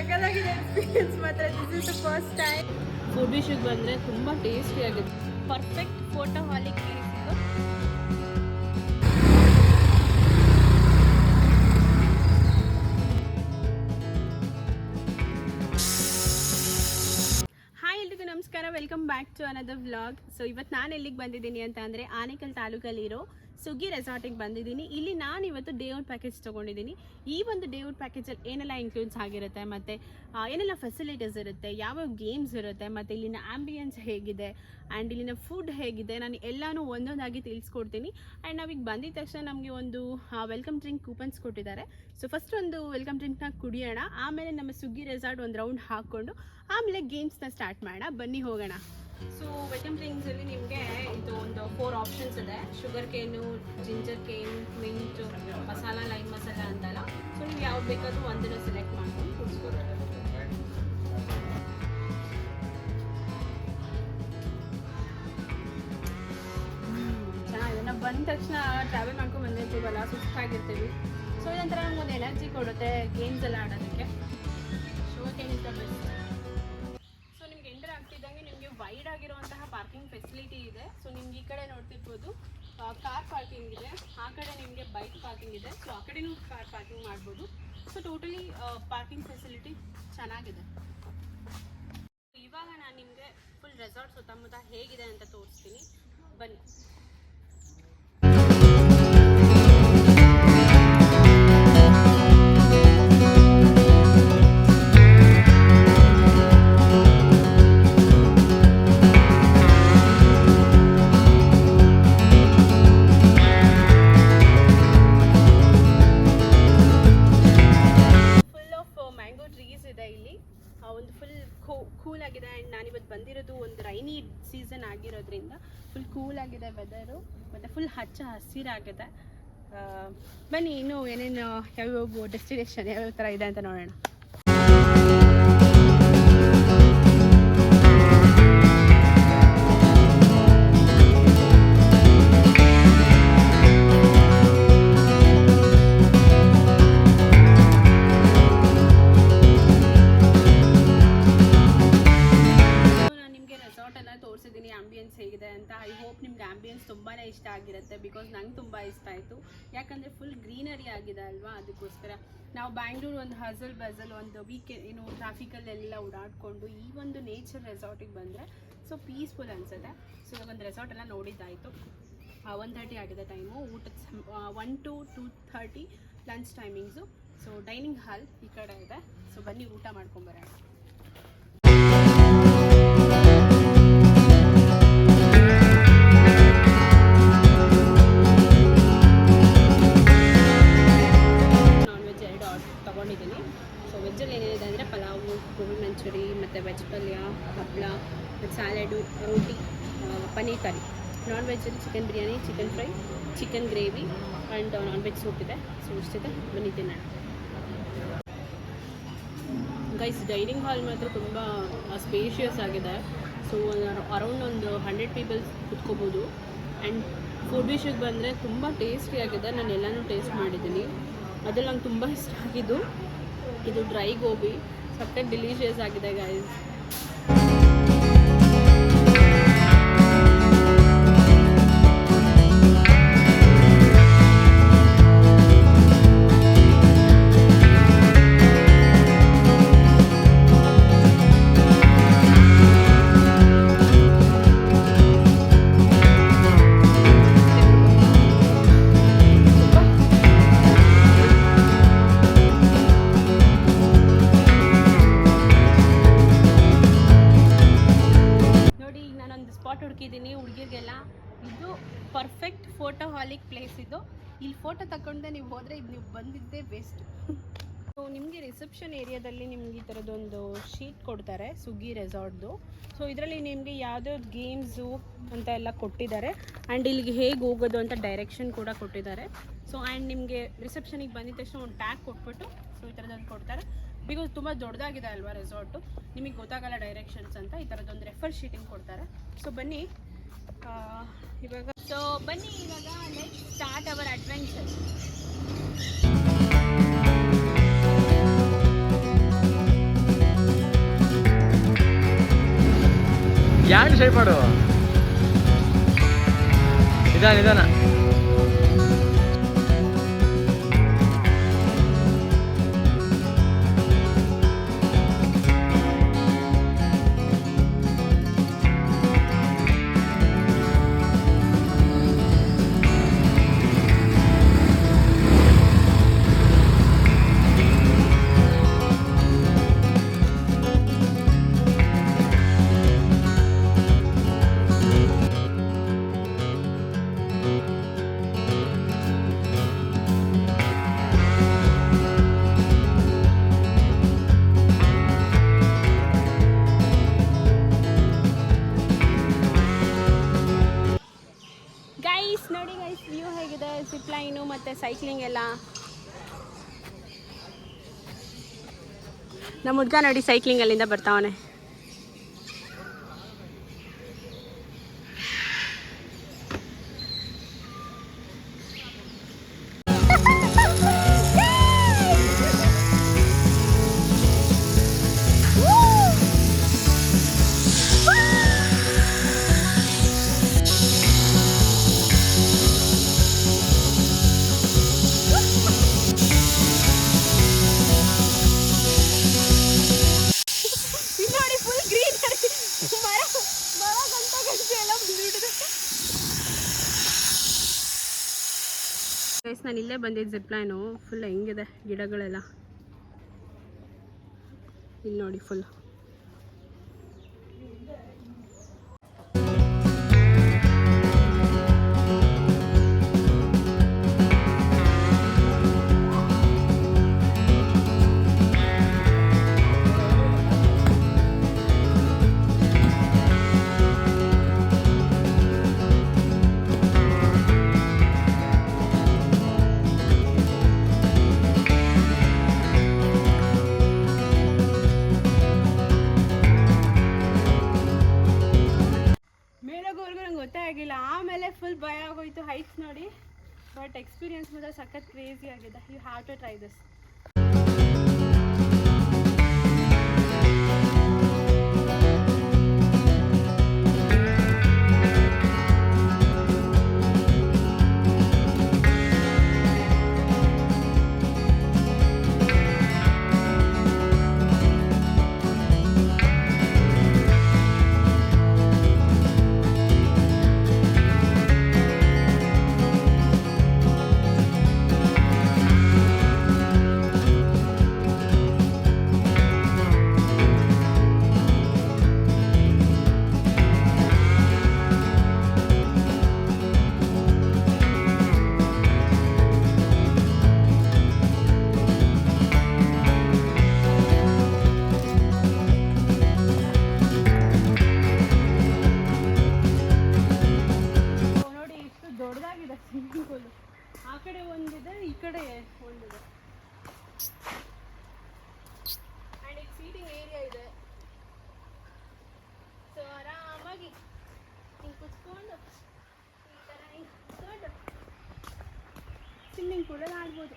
ಸಕ್ಕತ್ತಾಗಿದೆ ಎಕ್ಸ್ಪೀರಿಯನ್ಸ್ ಮಾತ್ರ. This is the first time. Food ವಿಷಯಕ್ಕೆ ಬಂದರೆ ತುಂಬ ಟೇಸ್ಟಿ ಆಗಿದೆ. ಪರ್ಫೆಕ್ಟ್ ಫೋಟೋ ಹಾಲಿಕ್ ಪ್ಲೇಸ್ ಇದು. ಹಾಯ್ ಎಲ್ರಿಗೂ ನಮಸ್ಕಾರ, welcome back to another vlog. So ಇವತ್ತು ನಾನು ಎಲ್ಲಿಗೆ ಬಂದಿದ್ದೀನಿ ಅಂತ ಅಂದರೆ ಆನೇಕಲ್ ತಾಲೂಕಲ್ಲಿರೋ ಸುಗ್ಗಿ ರೆಸಾರ್ಟಿಗೆ ಬಂದಿದ್ದೀನಿ. ಇಲ್ಲಿ ನಾನು ಇವತ್ತು ಡೇ ಔಟ್ ಪ್ಯಾಕೇಜ್ ತೊಗೊಂಡಿದ್ದೀನಿ. ಈ ಒಂದು ಡೇ ಔಟ್ ಪ್ಯಾಕೇಜಲ್ಲಿ ಏನೆಲ್ಲ ಇನ್ಕ್ಲೂಡ್ಸ್ ಆಗಿರುತ್ತೆ, ಮತ್ತು ಏನೆಲ್ಲ ಫೆಸಿಲಿಟೀಸ್ ಇರುತ್ತೆ, ಯಾವ್ಯಾವ ಗೇಮ್ಸ್ ಇರುತ್ತೆ, ಮತ್ತು ಇಲ್ಲಿನ ಆ್ಯಂಬಿಯನ್ಸ್ ಹೇಗಿದೆ ಆ್ಯಂಡ್ ಇಲ್ಲಿನ ಫುಡ್ ಹೇಗಿದೆ, ನಾನು ಎಲ್ಲನೂ ಒಂದೊಂದಾಗಿ ತಿಳಿಸ್ಕೊಡ್ತೀನಿ. ಆ್ಯಂಡ್ ನಾವೀಗ ಬಂದಿದ ತಕ್ಷಣ ನಮಗೆ ಒಂದು ವೆಲ್ಕಮ್ ಡ್ರಿಂಕ್ ಕೂಪನ್ಸ್ ಕೊಟ್ಟಿದ್ದಾರೆ. ಸೊ ಫಸ್ಟ್ ಒಂದು ವೆಲ್ಕಮ್ ಡ್ರಿಂಕ್ನ ಕುಡಿಯೋಣ, ಆಮೇಲೆ ನಮ್ಮ ಸುಗ್ಗಿ ರೆಸಾರ್ಟ್ ಒಂದು ರೌಂಡ್ ಹಾಕ್ಕೊಂಡು ಆಮೇಲೆ ಗೇಮ್ಸ್ನ ಸ್ಟಾರ್ಟ್ ಮಾಡೋಣ. ಬನ್ನಿ ಹೋಗೋಣ. ಸೊ ವೆಲ್ಕಮ್ ಡ್ರಿಂಕ್ಸಲ್ಲಿ ನಿಮಗೆ ಇದು ಒಂದು 4 ಆಪ್ಷನ್ಸ್ ಇದೆ. Sugar cane, ginger cane, mint, masala, lime masala ಅಂತಲ್ಲ. ಸೊ ನೀವು ಯಾವ್ದು ಬೇಕಾದರೂ ಒಂದನ್ನು ಸೆಲೆಕ್ಟ್ ಮಾಡ್ಕೊಂಡು ಕುಡಿಸ್ಬೋದು. ಚೆನ್ನಾಗಿದೆ. ನಾವು ಬಂದ ತಕ್ಷಣ ಟ್ರಾವೆಲ್ ಮಾಡ್ಕೊಂಡು ಬಂದಿರ್ತೀವಲ್ಲ, ಸುಸ್ತಾಗಿರ್ತೀವಿ. ಸೊ ಇದೊಂಥರ ನಮಗೊಂದು ಎನರ್ಜಿ ಕೊಡುತ್ತೆ ಗೇಮ್ಸ್ ಎಲ್ಲ ಆಡೋದಕ್ಕೆ. Sugar cane is the best. Wide ಆಗಿರುವಂತಹ ಪಾರ್ಕಿಂಗ್ ಫೆಸಿಲಿಟಿ ಇದೆ. ಸೊ ನಿಮ್ಗೆ ಈ ಕಡೆ ನೋಡ್ತಿರ್ಬೋದು ಕಾರ್ ಪಾರ್ಕಿಂಗ್ ಇದೆ, ಆ ಕಡೆ ನಿಮಗೆ ಬೈಕ್ ಪಾರ್ಕಿಂಗ್ ಇದೆ. ಸೊ ಆ ಕಡೆನೂ ಕಾರ್ ಪಾರ್ಕಿಂಗ್ ಮಾಡ್ಬೋದು. ಸೊ ಟೋಟಲಿ ಪಾರ್ಕಿಂಗ್ ಫೆಸಿಲಿಟಿ ಚೆನ್ನಾಗಿದೆ. ಇವಾಗ ನಾನು ನಿಮಗೆ ಫುಲ್ ರೆಸಾರ್ಟ್ ಸುತ್ತಮುತ್ತ ಹೇಗಿದೆ ಅಂತ ತೋರಿಸ್ತೀನಿ, ಬನ್ನಿ. ಒಂದು ಫುಲ್ ಕೂಲ್ ಆಗಿದೆ. ಆ್ಯಂಡ್ ನಾನಿವತ್ತು ಬಂದಿರೋದು ಒಂದು ರೈನಿ ಸೀಸನ್ ಆಗಿರೋದ್ರಿಂದ ಫುಲ್ ಕೂಲ್ ಆಗಿದೆ ವೆದರು, ಮತ್ತು ಫುಲ್ ಹಚ್ಚ ಹಸಿರಾಗಿದೆ. ಬನ್ನಿ ಇನ್ನೂ ಏನೇನು ಯಾವ್ಯಾವ ಡೆಸ್ಟಿನೇಷನ್ ಯಾವ್ಯಾವ ಥರ ಇದೆ ಅಂತ ನೋಡೋಣ. ಆ್ಯಂಬಿಯನ್ಸ್ ಹೇಗಿದೆ ಅಂತ. ಐ ಹೋಪ್ ನಿಮ್ಗೆ ಆ್ಯಂಬಿಯನ್ಸ್ ತುಂಬಾ ಇಷ್ಟ ಆಗಿರುತ್ತೆ. ಬಿಕಾಸ್ ನಂಗೆ ತುಂಬ ಇಷ್ಟ ಆಯಿತು, ಯಾಕಂದರೆ ಫುಲ್ ಗ್ರೀನರಿ ಆಗಿದೆ ಅಲ್ವಾ, ಅದಕ್ಕೋಸ್ಕರ. ನಾವು ಬ್ಯಾಂಗ್ಳೂರು ಒಂದು ಹಸಲ್ ಬಜಲ್ ಒಂದು ಏನು ಟ್ರಾಫಿಕಲ್ಲೆಲ್ಲ ಓಡಾಡಿಕೊಂಡು ಈ ಒಂದು ನೇಚರ್ ರೆಸಾರ್ಟಿಗೆ ಬಂದರೆ ಸೊ ಪೀಸ್ಫುಲ್ ಅನಿಸುತ್ತೆ. ಸೊ ಇವಾಗ ಒಂದು ರೆಸಾರ್ಟ್ ಎಲ್ಲ ನೋಡಿದ್ದಾಯಿತು. 1:30 ಆಗಿದೆ ಟೈಮು. ಊಟದ 1 to 2:30 lunch timings. So dining hall ಈ ಕಡೆ ಇದೆ. ಸೊ ಬನ್ನಿ ಊಟ ಮಾಡ್ಕೊಂಬರೋಣ. ಸೊ ವೆಜ್ಜಲ್ಲಿ ಏನೇನಿದೆ ಅಂದರೆ ಪಲಾವು, ಗೋಬಿ ಮಂಚೂರಿ, ಮತ್ತು ವೆಜ್ ಪಲ್ಯ, ಹಪ್ಪಳ, ಮತ್ತು ಸ್ಯಾಲಡು, ರೋಟಿ, ಪನ್ನೀರ್ ಕರಿ. ನಾನ್ ವೆಜ್ಜಲ್ಲಿ chicken biryani, chicken fry, chicken gravy and non veg soup ಇದೆ. ಸೊ ಇಷ್ಟಿದೆ, ಬನ್ನಿ ತಿನ್ನೋಣ. ಗೈಸ್, ಡೈನಿಂಗ್ ಹಾಲ್ ಮಾತ್ರ ತುಂಬ ಸ್ಪೇಷಿಯಸ್ ಆಗಿದೆ. ಸೊ ಅರೌಂಡ್ ಒಂದು 100 ಪೀಪಲ್ಸ್ ಕುತ್ಕೋಬೋದು. ಆ್ಯಂಡ್ ಫುಡ್ ವಿಷಯಕ್ಕೆ ಬಂದರೆ ತುಂಬ ಟೇಸ್ಟಿಯಾಗಿದೆ. ನಾನು ಎಲ್ಲನೂ ಟೇಸ್ಟ್ ಮಾಡಿದ್ದೀನಿ. ಅದ್ರಲ್ಲಿ ನಂಗೆ ತುಂಬ ಇಷ್ಟ ಆಗಿದ್ದು ಇದು ಡ್ರೈ ಗೋಬಿ. ಸಖತ್ ಡಿಲಿಷಿಯಸ್ ಆಗಿದೆ ಗೈಸ್. ಹುಡುಕಿದ್ದೀನಿ ಹುಡುಗಿರಿಗೆಲ್ಲ. ಇದು ಪರ್ಫೆಕ್ಟ್ ಫೋಟೋ ಹಾಲಿಕ್ ಪ್ಲೇಸ್. ಇದು ಇಲ್ಲಿ ಫೋಟೋ ತಗೊಂಡೆ ನೀವು ಹೋದರೆ ಇದು ನೀವು ಬಂದಿದ್ದೇ ಬೆಸ್ಟ್. ಸೊ ನಿಮಗೆ ರಿಸೆಪ್ಷನ್ ಏರಿಯಾದಲ್ಲಿ ನಿಮ್ಗೆ ಈ ಥರದೊಂದು ಶೀಟ್ ಕೊಡ್ತಾರೆ ಸುಗ್ಗಿ ರೆಸಾರ್ಟ್ದು. ಸೊ ಇದರಲ್ಲಿ ನಿಮಗೆ ಯಾವುದ್ಯಾವ್ದು ಗೇಮ್ಸು ಅಂತ ಎಲ್ಲ ಕೊಟ್ಟಿದ್ದಾರೆ. ಆ್ಯಂಡ್ ಇಲ್ಲಿಗೆ ಹೇಗೆ ಹೋಗೋದು ಅಂತ ಡೈರೆಕ್ಷನ್ ಕೂಡ ಕೊಟ್ಟಿದ್ದಾರೆ. ಸೊ ಆ್ಯಂಡ್ ನಿಮಗೆ ರಿಸೆಪ್ಷನಿಗೆ ಬಂದಿದ ತಕ್ಷಣ ಒಂದು ಟ್ಯಾಗ್ ಕೊಟ್ಬಿಟ್ಟು ಸೊ ಈ ಥರದೊಂದು ಕೊಡ್ತಾರೆ. ಬಿಕಾಸ್ ತುಂಬ ದೊಡ್ಡದಾಗಿದೆ ಅಲ್ವಾ ರೆಸಾರ್ಟು, ನಿಮಗೆ ಗೊತ್ತಾಗಲ್ಲ ಡೈರೆಕ್ಷನ್ಸ್ ಅಂತ. ಈ ಥರದೊಂದು ರೆಫರ್ ಶೀಟಿಂಗ್ ಕೊಡ್ತಾರೆ. ಸೊ ಬನ್ನಿ ಇವಾಗ ಲೆಟ್ಸ್ ಸ್ಟಾರ್ಟ್ ಅವರ್ ಅಡ್ವೆಂಚರ್. ಯಾರು ಶೇಪ್ ಮಾಡು ನಿಧಾನ ನಿಧಾನ. ನೋಡಿ ಗೈಸ್ ವ್ಯೂ ಹೇಗಿದೆ, ಜಿಪ್ ಲೈನು ಮತ್ತು ಸೈಕ್ಲಿಂಗ್ ಎಲ್ಲ. ನಮ್ಮ ಹುಡ್ಗ ನೋಡಿ ಸೈಕ್ಲಿಂಗ್ ಅಲ್ಲಿಂದ ಬರ್ತಾವನೆ. ನಾನು ಇಲ್ಲೇ ಬಂದಿದ್ದೆ ಜಿಪ್ ಲೈನು. ಫುಲ್ ಹೆಂಗಿದೆ ಗಿಡಗಳೆಲ್ಲ ಇಲ್ಲಿ ನೋಡಿ ಫುಲ್. ಗೊತ್ತೇ ಆಗಿಲ್ಲ, ಆಮೇಲೆ ಫುಲ್ ಭಯ ಆಗೋಯ್ತು ಹೈಟ್ಸ್ ನೋಡಿ. ಬಟ್ ಎಕ್ಸ್ಪೀರಿಯನ್ಸ್ ಮಾತ್ರ ಸಖತ್ ಕ್ರೇಜಿ ಆಗಿದೆ. You have to try this. ಆ ಕಡೆ ಒಂದಿದೆ, ಈ ಕಡೆ ಒಂದಿದೆ. ಆ್ಯಂಡ್ ಇಲ್ಲಿ ಸೀಟಿಂಗ್ ಏರಿಯಾ ಇದೆ. ಸೊ ಆರಾಮಾಗಿ ಹಿಂಗೆ ಕುತ್ಕೊಂಡು ಈ ಥರ ಹಿಂಗೆ ಕುತ್ಕೊಂಡು ಸ್ವಿಮ್ಮಿಂಗ್ ಪೂಲಲ್ಲಿ ಆಡ್ಬೋದು.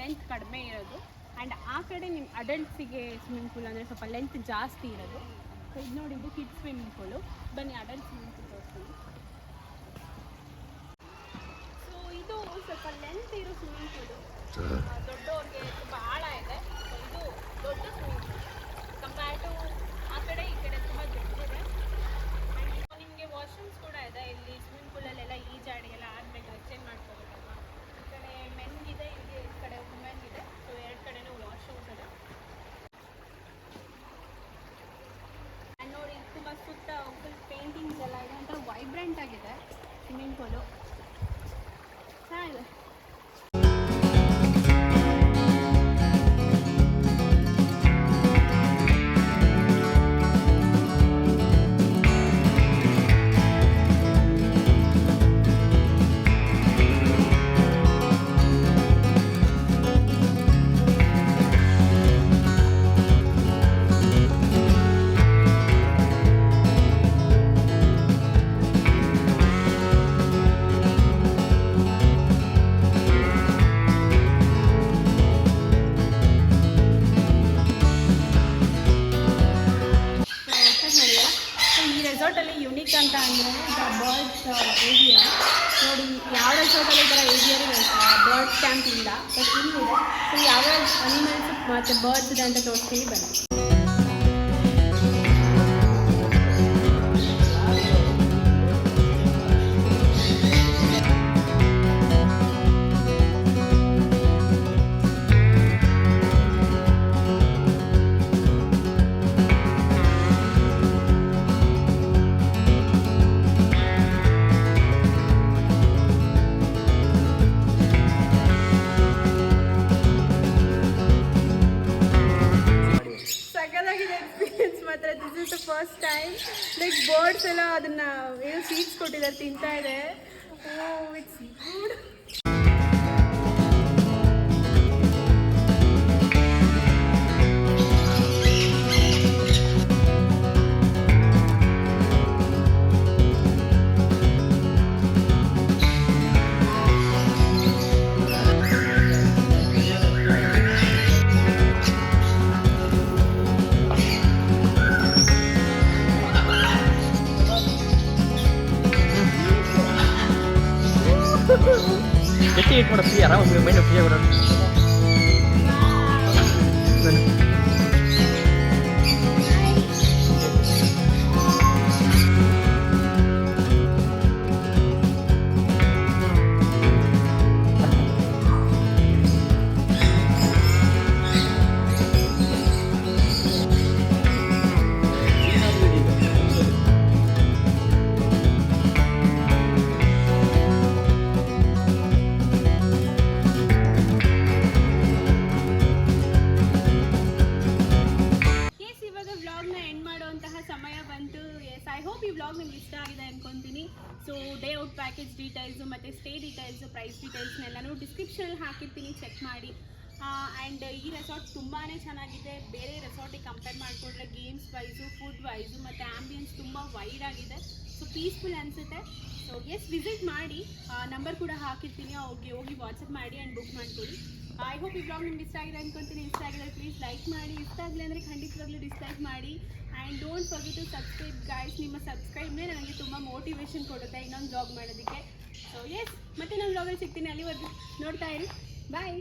ಲೆಂತ್ ಕಡಿಮೆ ಇರೋದು ಆ್ಯಂಡ್ ಆ ಕಡೆ ನಿಮ್ಮ ಅಡಲ್ಟ್ಸಿಗೆ ಸ್ವಿಮ್ಮಿಂಗ್ ಪೂಲ್ ಅಂದರೆ ಸ್ವಲ್ಪ ಲೆಂತ್ ಜಾಸ್ತಿ ಇರೋದು. ಸೊ ಇದು ನೋಡಿ, ಇದು ಕಿಡ್ಸ್ ಸ್ವಿಮ್ಮಿಂಗ್ ಪೂಲು. ಬನ್ನಿ ಅಡಲ್ಟ್ ಸ್ವಿಮ್ಮಿಂಗ್ ಪೂಲ್ ತೋರಿಸ್ತೀನಿ. ಸೊ ಇದು ಸ್ವಲ್ಪ ಲೆಂತ್ ಇರೋ ಸ್ವಿಮ್ಮಿಂಗ್ ಪೂಲು, ದೊಡ್ಡವ್ರಿಗೆ ತುಂಬ ಆಳ ಇದೆ. ಸೊ ಇದು ದೊಡ್ಡ ಸ್ವಿಮ್ಮಿಂಗ್ ಪೂಲ್ ಕಂಪೇರ್ ಟು ಆ ಕಡೆ ಈ ಕಡೆ ತುಂಬ ದೊಡ್ಡದಿದೆ. ಆ್ಯಂಡ್ ನಿಮಗೆ ವಾಶ್ರೂಮ್ಸ್ ಕೂಡ ಇದೆ ಇಲ್ಲಿ. ಸ್ವಿಮ್ಮಿಂಗ್ ಪೂಲಲ್ಲೆಲ್ಲ ಈಜಾಡಿ ಎಲ್ಲ ಆದಮೇಲೆ ಚೇಂಜ್ ಮಾಡ್ಕೋಬೇಕಲ್ವಾ. ಈ ಕಡೆ ಮೆನ್ಗಿದೆ, ಇಲ್ಲಿ ಈ ಕಡೆ ವುಮೆನ್ ಇದೆ. ಸೊ ಎರಡು ಕಡೆನೂ ವಾಶ್ರೂಮ್ಸ್ ಇದೆ. ಆ್ಯಂಡ್ ನೋಡಿ ತುಂಬ ಸುತ್ತ ಫುಲ್ ಪೇಂಟಿಂಗ್ಸ್ ಎಲ್ಲ ಇದೆ, ಒಂಥರ ವೈಬ್ರೆಂಟ್ ಆಗಿದೆ ಸ್ವಿಮ್ಮಿಂಗ್ ಪೂಲು. ಚೆನ್ನಾಗಿದೆ. ಅಂತಿಲ್ಲ, ಬಟ್ ಇಲ್ಲಿದೆ. ಸೊ ಯಾವ್ಯಾವ ಅನಿಮಲ್ಸ್ ಮತ್ತು ಬರ್ಡ್ಸ್ ಇದೆ ಅಂತ ತೋರಿಸ್ತೀನಿ ಬನ್ನಿ. This is the first time like birds ಎಲ್ಲ ಅದನ್ನ ಏನು ಸೀಡ್ಸ್ ಕೊಟ್ಟಿದ್ದಾರೆ, ತಿಂತಾ ಇದೆ. Oh it's good. Jadi itu udah biar aku main udah biar udah. ಸಮಯ ಬಂತು. ಎಸ್, ಐ ಹೋಪ್ ಈ ವ್ಲಾಗ್ ನಿಮ್ಗೆ ಇಷ್ಟ ಆಗಿದೆ ಅನ್ಕೊಂತೀನಿ. So day out package details ಮತ್ತು ಸ್ಟೇ ಡೀಟೇಲ್ಸು, ಪ್ರೈಸ್ ಡೀಟೇಲ್ಸ್ನೆಲ್ಲನೂ ಡಿಸ್ಕ್ರಿಪ್ಷನಲ್ಲಿ ಹಾಕಿರ್ತೀನಿ, ಚೆಕ್ ಮಾಡಿ. ಆ್ಯಂಡ್ ಈ ರೆಸಾರ್ಟ್ ತುಂಬಾ ಚೆನ್ನಾಗಿದೆ. ಬೇರೆ ರೆಸಾರ್ಟಿಗೆ ಕಂಪೇರ್ ಮಾಡಿಕೊಂಡ್ರೆ ಗೇಮ್ಸ್ ವೈಸು, ಫುಡ್ ವೈಸು ಮತ್ತು ಆ್ಯಂಬಿಯನ್ಸ್ ತುಂಬ ವೈಡ್ ಆಗಿದೆ. ಸೊ ಪೀಸ್ಫುಲ್ ಅನಿಸುತ್ತೆ. ಸೊ ಎಸ್, ವಿಸಿಟ್ ಮಾಡಿ. ನಂಬರ್ ಕೂಡ ಹಾಕಿರ್ತೀನಿ, ಹೋಗಿ ವಾಟ್ಸಪ್ ಮಾಡಿ ಆ್ಯಂಡ್ ಬುಕ್ ಮಾಡ್ಕೊಳ್ಳಿ. ಐ ಹೋಪ್ ಈ ವ್ಲಾಗ್ ನಿಮ್ಗೆ ಇಷ್ಟ ಆಗಿದೆ ಅನ್ಕೊಂತೀನಿ. ಇಷ್ಟ ಆಗಿದ್ರೆ ಪ್ಲೀಸ್ ಲೈಕ್ ಮಾಡಿ, ಇಷ್ಟ ಆಗಲಿ ಅಂದರೆ ಖಂಡಿತವಾಗ್ಲೂ ಡಿಸ್ಲೈಕ್ ಮಾಡಿ. And don't forget to subscribe guys. ನಿಮ್ಮ ಸಬ್ಸ್ಕ್ರೈಬ್ನೇ ನನಗೆ ತುಂಬ ಮೋಟಿವೇಶನ್ ಕೊಡುತ್ತೆ ಇನ್ನೊಂದು ವ್ಲಾಗ್ ಮಾಡೋದಕ್ಕೆ. ಸೊ ಎಸ್, ಮತ್ತೆ ನಾನು ವ್ಲಾಗಲ್ಲಿ ಸಿಗ್ತೀನಿ. ಅಲ್ಲಿವರೆಗೂ ನೋಡ್ತಾ ಇರಿ. ಬಾಯ್.